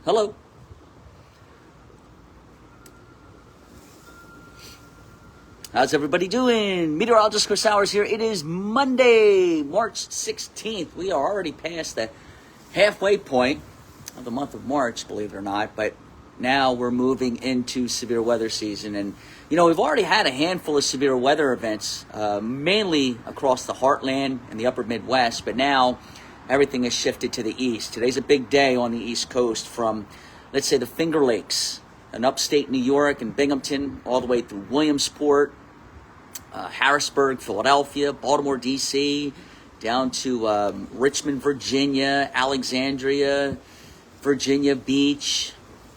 Hello. How's everybody doing? Meteorologist Chris Sowers here. It is Monday, March 16th. We are already past the halfway point of the month of March, believe it or not. But now we're moving into severe weather season. And, you know, we've already had a handful of severe weather events, mainly across the heartland and the upper Midwest. But now everything has shifted to the east. Today's a big day on the East Coast from, let's say, the Finger Lakes in upstate New York and Binghamton, all the way through Williamsport, Harrisburg, Philadelphia, Baltimore, D.C., down to Richmond, Virginia, Alexandria, Virginia Beach,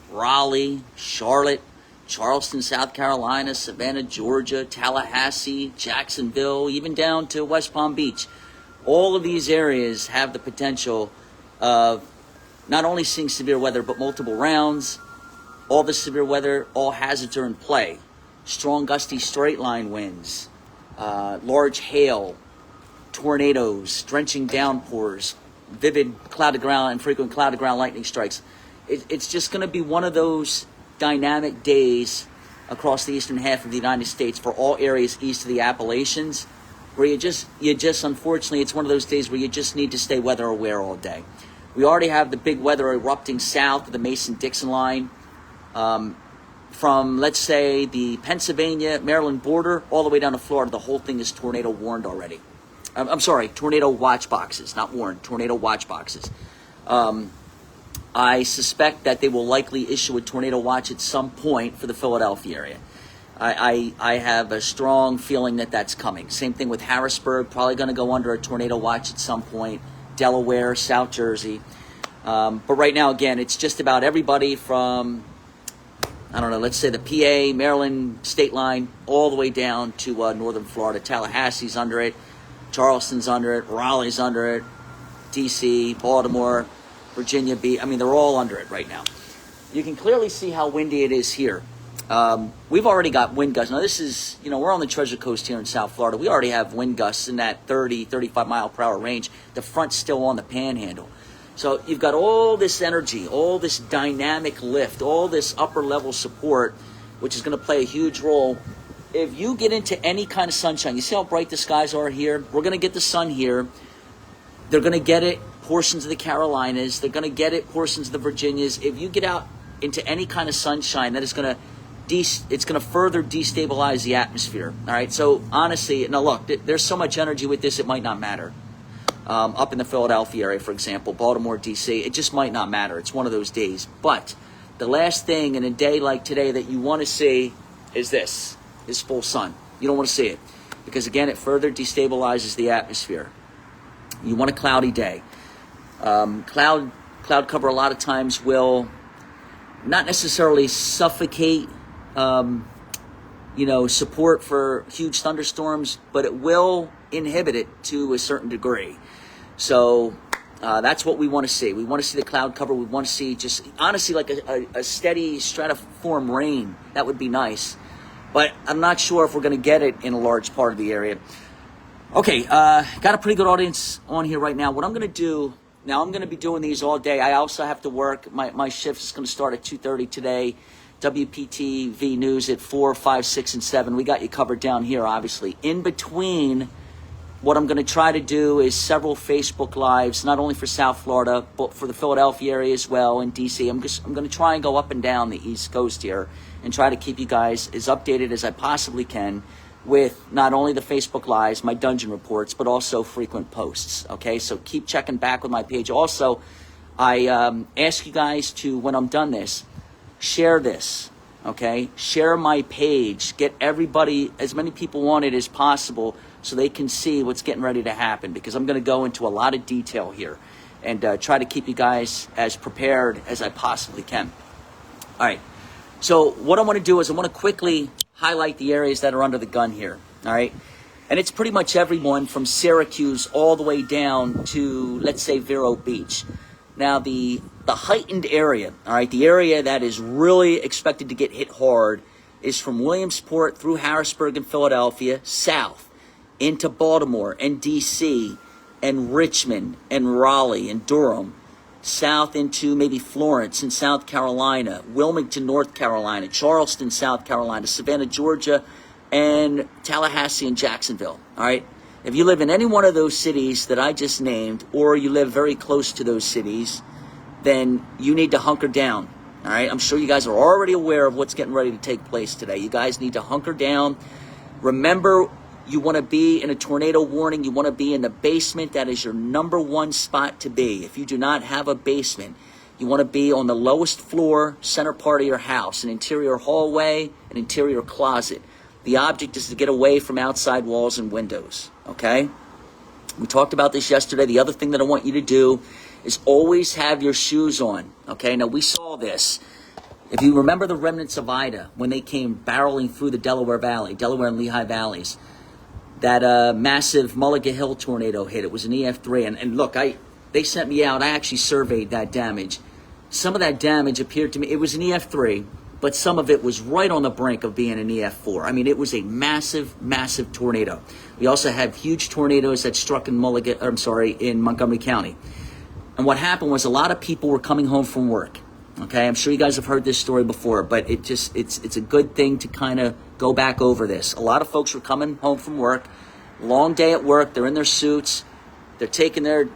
Raleigh, Charlotte, Charleston, South Carolina, Savannah, Georgia, Tallahassee, Jacksonville, even down to West Palm Beach. All of these areas have the potential of not only seeing severe weather, but multiple rounds. All the severe weather, all hazards are in play. Strong gusty straight line winds, large hail, tornadoes, drenching downpours, vivid cloud ground and frequent cloud ground lightning strikes. It's just going to be one of those dynamic days across the eastern half of the United States for all areas east of the Appalachians, where you just unfortunately, it's one of those days where you just need to stay weather aware all day. We already have the big weather erupting south of the Mason-Dixon line. From, let's say, the Pennsylvania-Maryland border all the way down to Florida, the whole thing is tornado warned already. I'm sorry, tornado watch boxes, not warned, tornado watch boxes. I suspect that they will likely issue a tornado watch at some point for the Philadelphia area. I have a strong feeling that that's coming. Same thing with Harrisburg, probably going to go under a tornado watch at some point. Delaware, South Jersey. But right now, again, it's just about everybody from, I don't know, let's say the PA, Maryland state line, all the way down to northern Florida. Tallahassee's under it, Charleston's under it, Raleigh's under it, D.C., Baltimore, Virginia Beach. I mean, they're all under it right now. You can clearly see how windy it is here. We've already got wind gusts. Now, this is, you know, we're on the Treasure Coast here in South Florida. We already have wind gusts in that 30, 35 mile per hour range. The front's still on the panhandle. So you've got all this energy, all this dynamic lift, all this upper level support, which is going to play a huge role. If you get into any kind of sunshine, you see how bright the skies are here? We're going to get the sun here. They're going to get it portions of the Carolinas. They're going to get it portions of the Virginias. If you get out into any kind of sunshine, that is going to it's going to further destabilize the atmosphere. All right. So honestly, now look, there's so much energy with this, it might not matter. Up in the Philadelphia area, for example, Baltimore, D.C., it just might not matter. It's one of those days. But the last thing in a day like today that you want to see is this, is full sun. You don't want to see it because, again, it further destabilizes the atmosphere. You want a cloudy day. Cloud cover a lot of times will not necessarily suffocate support for huge thunderstorms, but it will inhibit it to a certain degree. So that's what we want to see. We want to see the cloud cover. We want to see just, honestly, like a steady stratiform rain. That would be nice. But I'm not sure if we're going to get it in a large part of the area. Okay, got a pretty good audience on here right now. What I'm going to do, now I'm going to be doing these all day. I also have to work. My shift is going to start at 2:30 today. WPTV News at 4, 5, 6, and 7. We got you covered down here, obviously. In between, what I'm going to try to do is several Facebook Lives, not only for South Florida, but for the Philadelphia area as well, and D.C. I'm going to try and go up and down the East Coast here and try to keep you guys as updated as I possibly can with not only the Facebook Lives, my dungeon reports, but also frequent posts. Okay, so keep checking back with my page. Also, I ask you guys to, when I'm done this, share this, okay? Share my page. Get everybody, as many people on it as possible so they can see what's getting ready to happen, because I'm going to go into a lot of detail here and try to keep you guys as prepared as I possibly can. All right. So what I want to do is I want to quickly highlight the areas that are under the gun here, all right? And it's pretty much everyone from Syracuse all the way down to, let's say, Vero Beach. Now, the heightened area, all right, the area that is really expected to get hit hard is from Williamsport through Harrisburg and Philadelphia, south, into Baltimore and D.C. and Richmond and Raleigh and Durham, south into maybe Florence in South Carolina, Wilmington, North Carolina, Charleston, South Carolina, Savannah, Georgia, and Tallahassee and Jacksonville. All right. If you live in any one of those cities that I just named, or you live very close to those cities, then you need to hunker down. All right. I'm sure you guys are already aware of what's getting ready to take place today. You guys need to hunker down. Remember, you want to be in a tornado warning. You want to be in the basement. That is your number one spot to be. If you do not have a basement, you want to be on the lowest floor, center part of your house, an interior hallway, an interior closet. The object is to get away from outside walls and windows, okay? We talked about this yesterday. The other thing that I want you to do is always have your shoes on, okay? Now, we saw this. If you remember the remnants of Ida, when they came barreling through the Delaware Valley, Delaware and Lehigh Valleys, that massive Mulligan Hill tornado hit. It was an EF3. And look, they sent me out. I actually surveyed that damage. Some of that damage appeared to me, it was an EF3, but some of it was right on the brink of being an EF4. I mean, it was a massive, massive tornado. We also have huge tornadoes that struck in Montgomery County. And what happened was a lot of people were coming home from work. Okay, I'm sure you guys have heard this story before, but it's a good thing to kind of go back over this. A lot of folks were coming home from work, long day at work, they're in their suits, they're taking their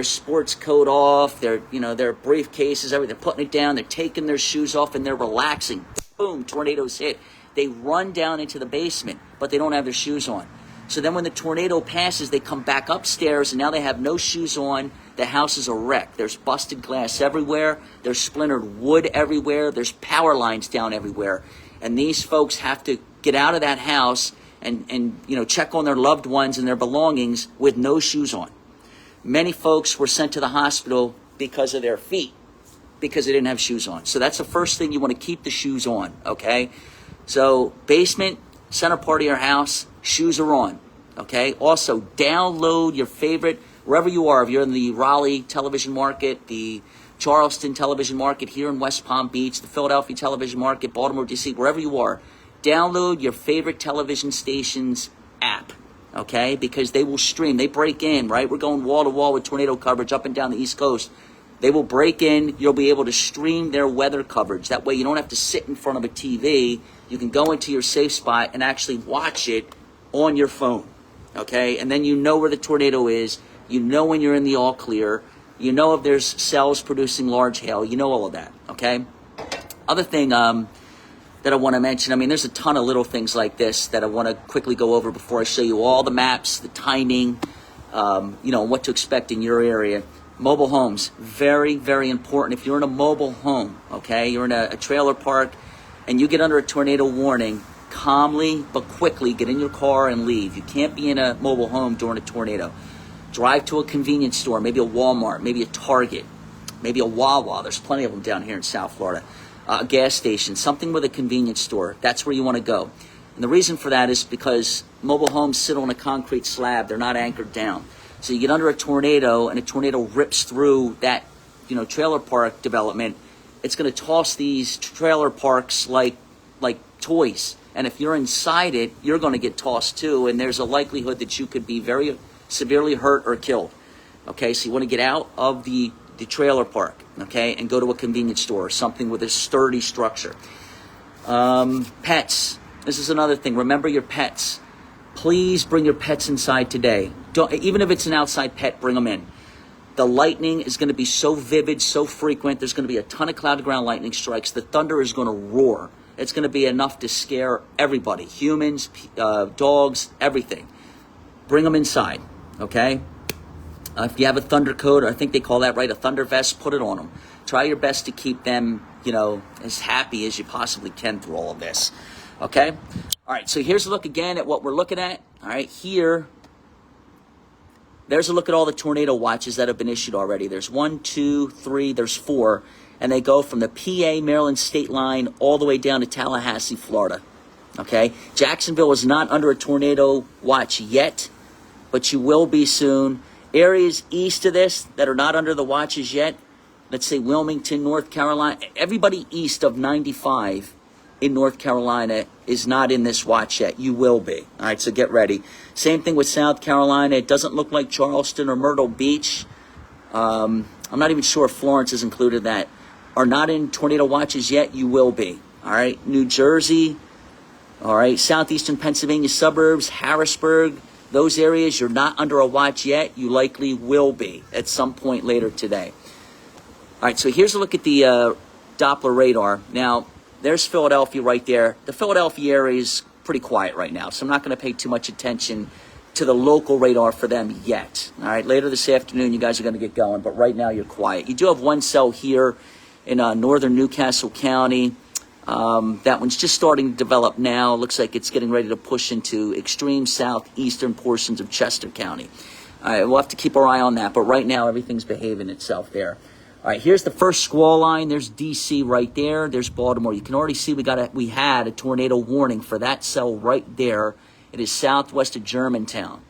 sports coat off, their briefcases, everything, they're putting it down, they're taking their shoes off, and they're relaxing. Boom, tornadoes hit. They run down into the basement, but they don't have their shoes on. So then when the tornado passes, they come back upstairs, and now they have no shoes on. The house is a wreck. There's busted glass everywhere. There's splintered wood everywhere. There's power lines down everywhere. And these folks have to get out of that house and check on their loved ones and their belongings with no shoes on. Many folks were sent to the hospital because of their feet, because they didn't have shoes on. So that's the first thing. You want to keep the shoes on, okay? So basement, center part of your house, shoes are on, okay? Also, download your favorite, wherever you are, if you're in the Raleigh television market, the Charleston television market, here in West Palm Beach, the Philadelphia television market, Baltimore, D.C., wherever you are, download your favorite television station's app, okay? Because they will stream. They break in, right? We're going wall to wall with tornado coverage up and down the East Coast. They will break in. You'll be able to stream their weather coverage. That way you don't have to sit in front of a TV. You can go into your safe spot and actually watch it on your phone, okay? And then you know where the tornado is. You know when you're in the all clear. You know if there's cells producing large hail. You know all of that, okay? Other thing that I want to mention, I mean, there's a ton of little things like this that I want to quickly go over before I show you all the maps, the timing, what to expect in your area. Mobile homes, very, very important. If you're in a mobile home, okay, you're in a trailer park, and you get under a tornado warning, calmly but quickly get in your car and leave. You can't be in a mobile home during a tornado. Drive to a convenience store, maybe a Walmart, maybe a Target, maybe a Wawa. There's plenty of them down here in South Florida. A gas station, something with a convenience store. That's where you want to go. And the reason for that is because mobile homes sit on a concrete slab. They're not anchored down. So you get under a tornado, and a tornado rips through that, trailer park development. It's going to toss these trailer parks like toys. And if you're inside it, you're going to get tossed too. And there's a likelihood that you could be very severely hurt or killed. Okay, so you want to get out of the trailer park, okay, and go to a convenience store, something with a sturdy structure. Pets. This is another thing. Remember your pets. Please bring your pets inside today. Even if it's an outside pet, bring them in. The lightning is going to be so vivid, so frequent. There's going to be a ton of cloud-to-ground lightning strikes. The thunder is going to roar. It's going to be enough to scare everybody, humans, dogs, everything. Bring them inside, okay? If you have a thunder coat, or I think they call that, right, a thunder vest, put it on them. Try your best to keep them, as happy as you possibly can through all of this, okay? All right, so here's a look again at what we're looking at. All right, there's a look at all the tornado watches that have been issued already. There's 1, 2, 3, there's 4, and they go from the PA, Maryland state line all the way down to Tallahassee, Florida, okay? Jacksonville is not under a tornado watch yet, but you will be soon. Areas east of this that are not under the watches yet, let's say Wilmington, North Carolina, everybody east of 95 in North Carolina is not in this watch yet. You will be. All right, so get ready. Same thing with South Carolina. It doesn't look like Charleston or Myrtle Beach. I'm not even sure if Florence is included in that, are not in tornado watches yet. You will be. All right. New Jersey. All right. Southeastern Pennsylvania suburbs, Harrisburg, those areas, you're not under a watch yet. You likely will be at some point later today. All right. So here's a look at the Doppler radar. Now, there's Philadelphia right there. The Philadelphia area is pretty quiet right now, so I'm not going to pay too much attention to the local radar for them yet. All right, later this afternoon, you guys are going to get going, but right now you're quiet. You do have one cell here in northern Newcastle County. That one's just starting to develop now. Looks like it's getting ready to push into extreme southeastern portions of Chester County. All right, we'll have to keep our eye on that, but right now everything's behaving itself there. All right, here's the first squall line. There's D.C. right there. There's Baltimore. You can already see we had a tornado warning for that cell right there. It is southwest of Germantown.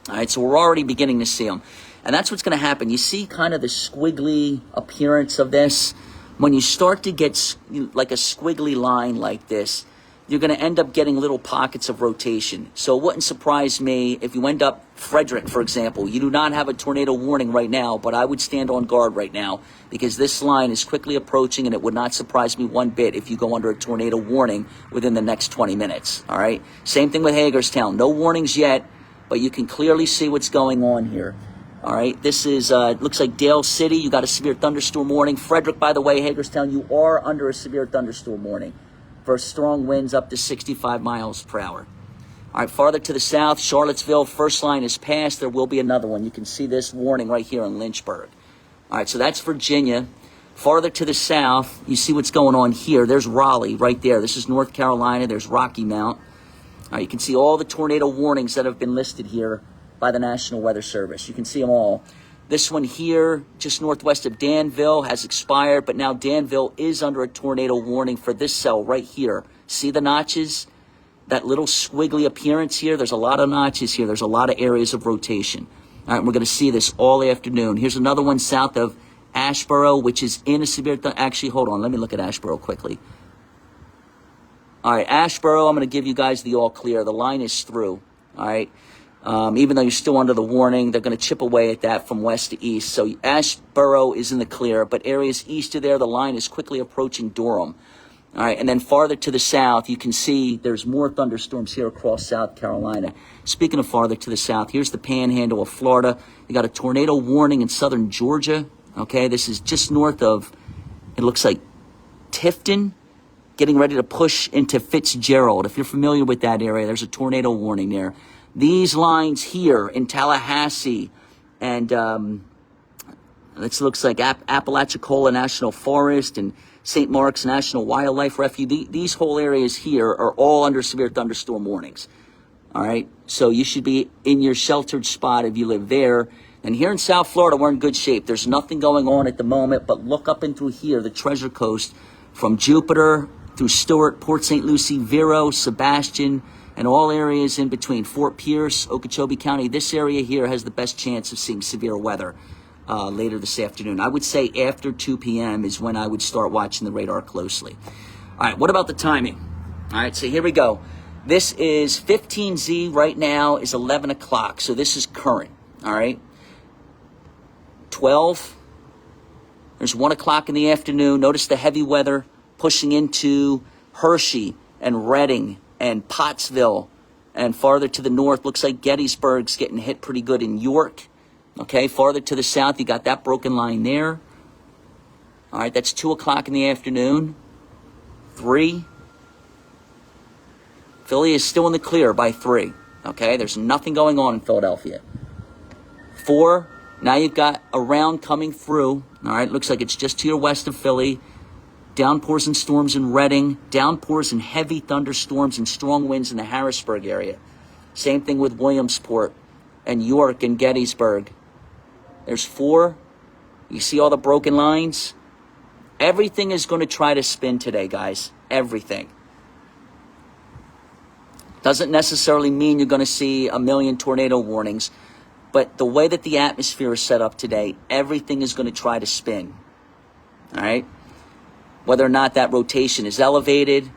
All right, so we're already beginning to see them. And that's what's going to happen. You see kind of the squiggly appearance of this? When you start to get like a squiggly line like this, you're going to end up getting little pockets of rotation. So it wouldn't surprise me if you end up, Frederick, for example, you do not have a tornado warning right now, but I would stand on guard right now because this line is quickly approaching, and it would not surprise me one bit if you go under a tornado warning within the next 20 minutes, all right? Same thing with Hagerstown. No warnings yet, but you can clearly see what's going on here. All right, this is, looks like Dale City. You got a severe thunderstorm warning. Frederick, by the way, Hagerstown, you are under a severe thunderstorm warning for strong winds up to 65 miles per hour. All right, farther to the south, Charlottesville, first line is passed. There will be another one. You can see this warning right here in Lynchburg. All right, so that's Virginia. Farther to the south, you see what's going on here. There's Raleigh right there. This is North Carolina. There's Rocky Mount. All right, you can see all the tornado warnings that have been listed here by the National Weather Service. You can see them all. This one here, just northwest of Danville, has expired, but now Danville is under a tornado warning for this cell right here. See the notches? That little squiggly appearance here? There's a lot of notches here. There's a lot of areas of rotation. All right, we're going to see this all afternoon. Here's another one south of Asheboro, which is in a severe... Actually, hold on. Let me look at Asheboro quickly. All right, Asheboro, I'm going to give you guys the all clear. The line is through, all right? Even though you're still under the warning, they're going to chip away at that from west to east. So Asheboro is in the clear, but areas east of there, the line is quickly approaching Durham. All right, and then farther to the south, you can see there's more thunderstorms here across South Carolina. Speaking of farther to the south, here's the panhandle of Florida. You got a tornado warning in southern Georgia. Okay, this is just north of, it looks like Tifton, getting ready to push into Fitzgerald. If you're familiar with that area, there's a tornado warning there. These lines here in Tallahassee and this looks like Apalachicola National Forest and St. Mark's National Wildlife Refuge. These whole areas here are all under severe thunderstorm warnings. All right, so you should be in your sheltered spot if you live there. And here in South Florida, we're in good shape. There's nothing going on at the moment, but look up and through here, the Treasure Coast, from Jupiter through Stewart, Port St. Lucie, Vero, Sebastian, and all areas in between. Fort Pierce, Okeechobee County. This area here has the best chance of seeing severe weather later this afternoon. I would say after 2 p.m. is when I would start watching the radar closely. All right, what about the timing? All right, so here we go. This is 15Z right now is 11 o'clock, so this is current, all right? 12, there's 1 o'clock in the afternoon. Notice the heavy weather pushing into Hershey and Reading and Pottsville, and farther to the north, looks like Gettysburg's getting hit pretty good in York. Okay, farther to the south, you got that broken line there. All right, that's 2 o'clock in the afternoon. 3. Philly is still in the clear by 3. Okay, there's nothing going on in Philadelphia. 4, now you've got a round coming through. All right, looks like it's just to your west of Philly. Downpours and storms in Reading. Downpours and heavy thunderstorms and strong winds in the Harrisburg area. Same thing with Williamsport and York and Gettysburg. There's 4. You see all the broken lines? Everything is going to try to spin today, guys. Everything. Doesn't necessarily mean you're going to see a million tornado warnings, but the way that the atmosphere is set up today, everything is going to try to spin. All right? Whether or not that rotation is elevated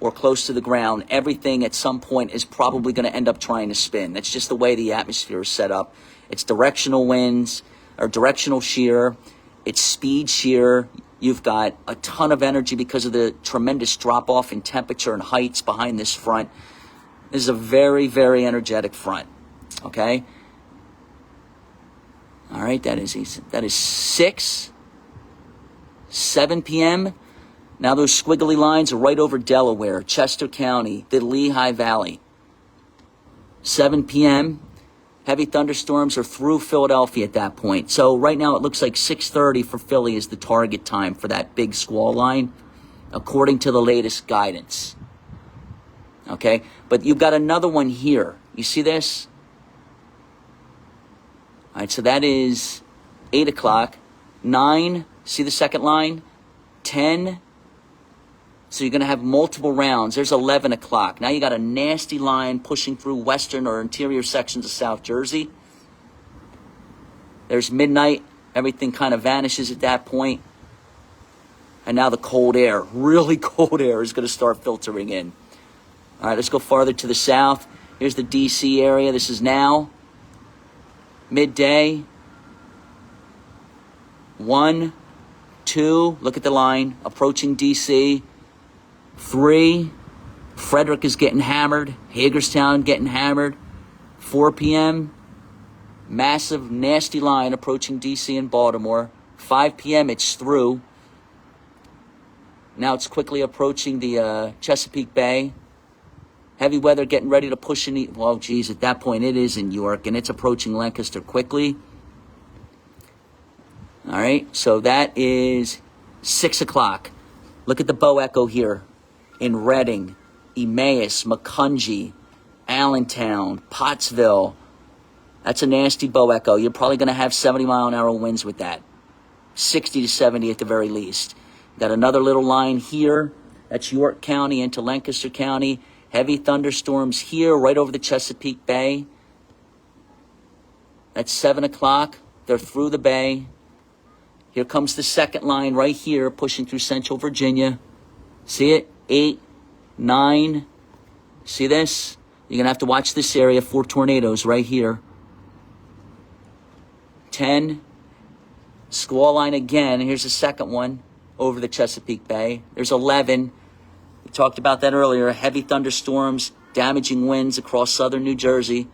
or close to the ground, everything at some point is probably going to end up trying to spin. That's just the way the atmosphere is set up. It's directional winds. or directional shear. It's speed shear. You've got a ton of energy because of the tremendous drop off in temperature and heights behind this front. This is a very, very energetic front. Okay. All right. That is 7 p.m. Now those squiggly lines are right over Delaware, Chester County, the Lehigh Valley. 7 p.m. Heavy thunderstorms are through Philadelphia at that point. So right now it looks like 6:30 for Philly is the target time for that big squall line, according to the latest guidance. Okay, but you've got another one here. You see this? All right, so that is 8 o'clock. 9, see the second line? 10. So you're going to have multiple rounds. There's 11 o'clock. Now you got a nasty line pushing through western or interior sections of South Jersey. There's midnight. Everything kind of vanishes at that point. And now the cold air, really cold air, is going to start filtering in. All right, let's go farther to the south. Here's the D.C. area. This is now midday. 1, 2, look at the line, approaching D.C. 3, Frederick is getting hammered. Hagerstown getting hammered. 4 p.m., massive, nasty line approaching D.C. and Baltimore. 5 p.m., it's through. Now it's quickly approaching the Chesapeake Bay. Heavy weather getting ready to push in. Well, geez, at that point it is in York, and it's approaching Lancaster quickly. All right, so that is 6 o'clock. Look at the bow echo here in Reading, Emmaus, Macungie, Allentown, Pottsville. That's a nasty bow echo. You're probably going to have 70-mile-an-hour winds with that. 60 to 70 at the very least. Got another little line here. That's York County into Lancaster County. Heavy thunderstorms here right over the Chesapeake Bay. That's 7 o'clock. They're through the bay. Here comes the second line right here, pushing through central Virginia. See it? 8, 9. See this? You're going to have to watch this area for tornadoes right here. 10. Squall line again. Here's the second one over the Chesapeake Bay. There's 11. We talked about that earlier. Heavy thunderstorms, damaging winds across southern New Jersey.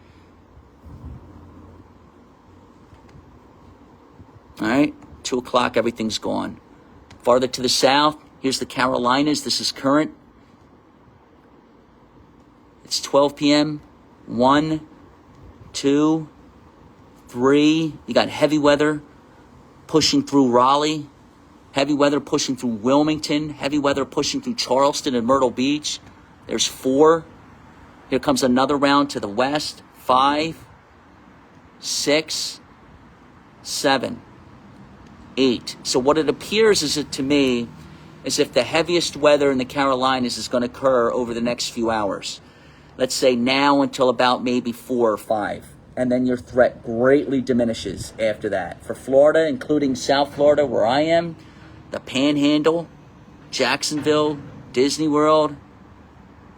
All right. 2 o'clock, everything's gone. Farther to the south, here's the Carolinas. This is current. It's 12 p.m. 1, 2, 3. You got heavy weather pushing through Raleigh. Heavy weather pushing through Wilmington. Heavy weather pushing through Charleston and Myrtle Beach. There's 4. Here comes another round to the west. 5, 6, 7. 8. So what it appears is to me is if the heaviest weather in the Carolinas is going to occur over the next few hours. Let's say now until about maybe 4 or 5. And then your threat greatly diminishes after that. For Florida, including South Florida where I am, the Panhandle, Jacksonville, Disney World.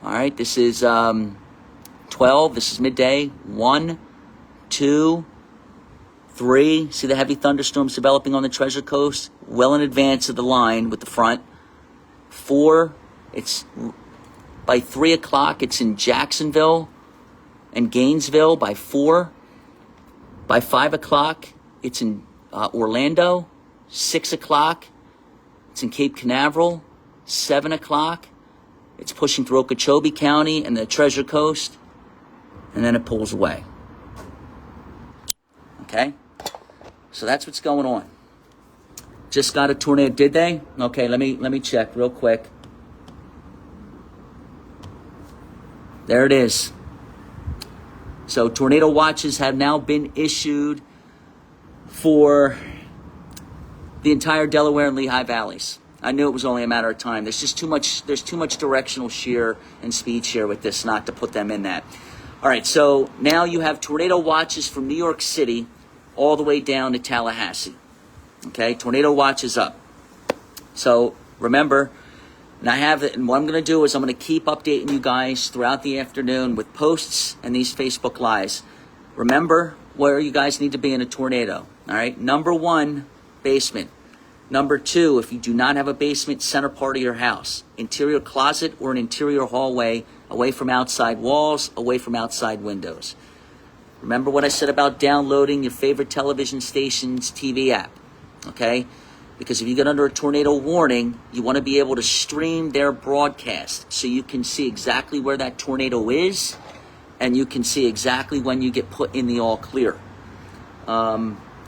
All right, this is 12. This is midday. 1, 2, 3, see the heavy thunderstorms developing on the Treasure Coast? Well in advance of the line with the front. 4, it's by 3 o'clock, it's in Jacksonville and Gainesville by 4. By 5 o'clock, it's in Orlando. 6 o'clock, it's in Cape Canaveral. 7 o'clock, it's pushing through Okeechobee County and the Treasure Coast. And then it pulls away. Okay? So that's what's going on. Just got a tornado, did they? Okay, let me check real quick. There it is. So tornado watches have now been issued for the entire Delaware and Lehigh valleys. I knew it was only a matter of time. There's too much directional shear and speed shear with this not to put them in that. All right, so now you have tornado watches from New York City all the way down to Tallahassee. Okay, tornado watch is up. So remember, and what I'm going to do is I'm going to keep updating you guys throughout the afternoon with posts and these Facebook Lives. Remember where you guys need to be in a tornado. All right. Number one, basement. Number two, if you do not have a basement, center part of your house, interior closet or an interior hallway, away from outside walls, away from outside windows. Remember what I said about downloading your favorite television station's TV app, okay? Because if you get under a tornado warning, you want to be able to stream their broadcast so you can see exactly where that tornado is and you can see exactly when you get put in the all clear.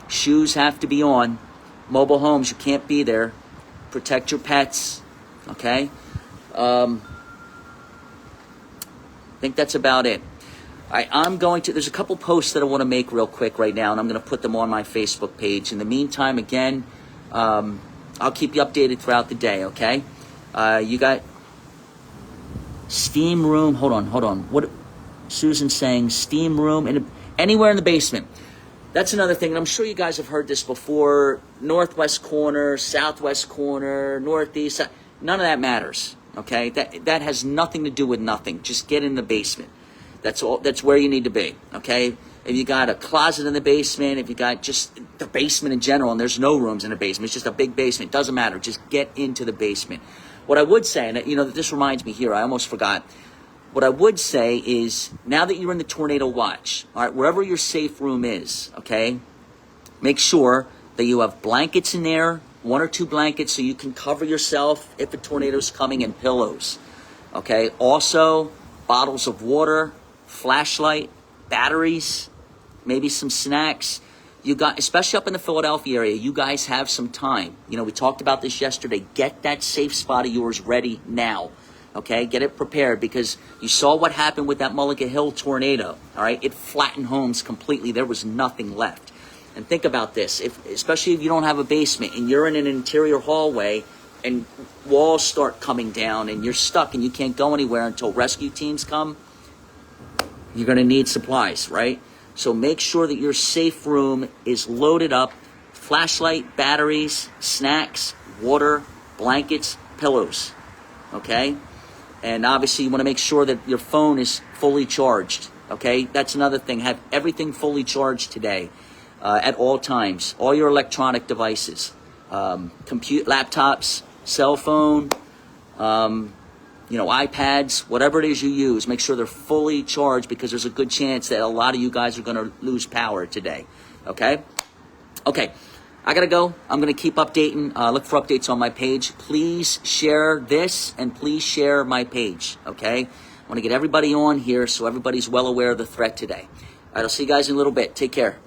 Shoes have to be on. Mobile homes, you can't be there. Protect your pets, okay? I think that's about it. There's a couple posts that I want to make real quick right now, and I'm going to put them on my Facebook page. In the meantime, again, I'll keep you updated throughout the day, okay? You got steam room. Hold on. What Susan's saying, steam room, anywhere in the basement. That's another thing, and I'm sure you guys have heard this before. Northwest corner, southwest corner, northeast, none of that matters, okay? That has nothing to do with nothing. Just get in the basement. That's all. That's where you need to be, okay? If you got a closet in the basement, if you got just the basement in general, and there's no rooms in the basement, it's just a big basement, doesn't matter. Just get into the basement. What I would say, and this reminds me here, I almost forgot. What I would say is, now that you're in the tornado watch, all right, wherever your safe room is, okay, make sure that you have blankets in there, 1 or 2 blankets so you can cover yourself if a tornado's coming, and pillows, okay? Also, bottles of water, flashlight, batteries, maybe some snacks. You got, especially up in the Philadelphia area, you guys have some time. We talked about this yesterday. Get that safe spot of yours ready now. Okay, get it prepared, because you saw what happened with that Mulligan Hill tornado. All right, it flattened homes completely. There was nothing left. And think about this, especially if you don't have a basement and you're in an interior hallway and walls start coming down and you're stuck and you can't go anywhere until rescue teams come, you're going to need supplies, right? So make sure that your safe room is loaded up, flashlight, batteries, snacks, water, blankets, pillows, okay? And obviously you want to make sure that your phone is fully charged, okay? That's another thing. Have everything fully charged today at all times. All your electronic devices, laptops, cell phone, iPads, whatever it is you use, make sure they're fully charged, because there's a good chance that a lot of you guys are going to lose power today, okay? Okay. I got to go. I'm going to keep updating. Look for updates on my page. Please share this, and please share my page, okay? I want to get everybody on here so everybody's well aware of the threat today. All right, I'll see you guys in a little bit. Take care.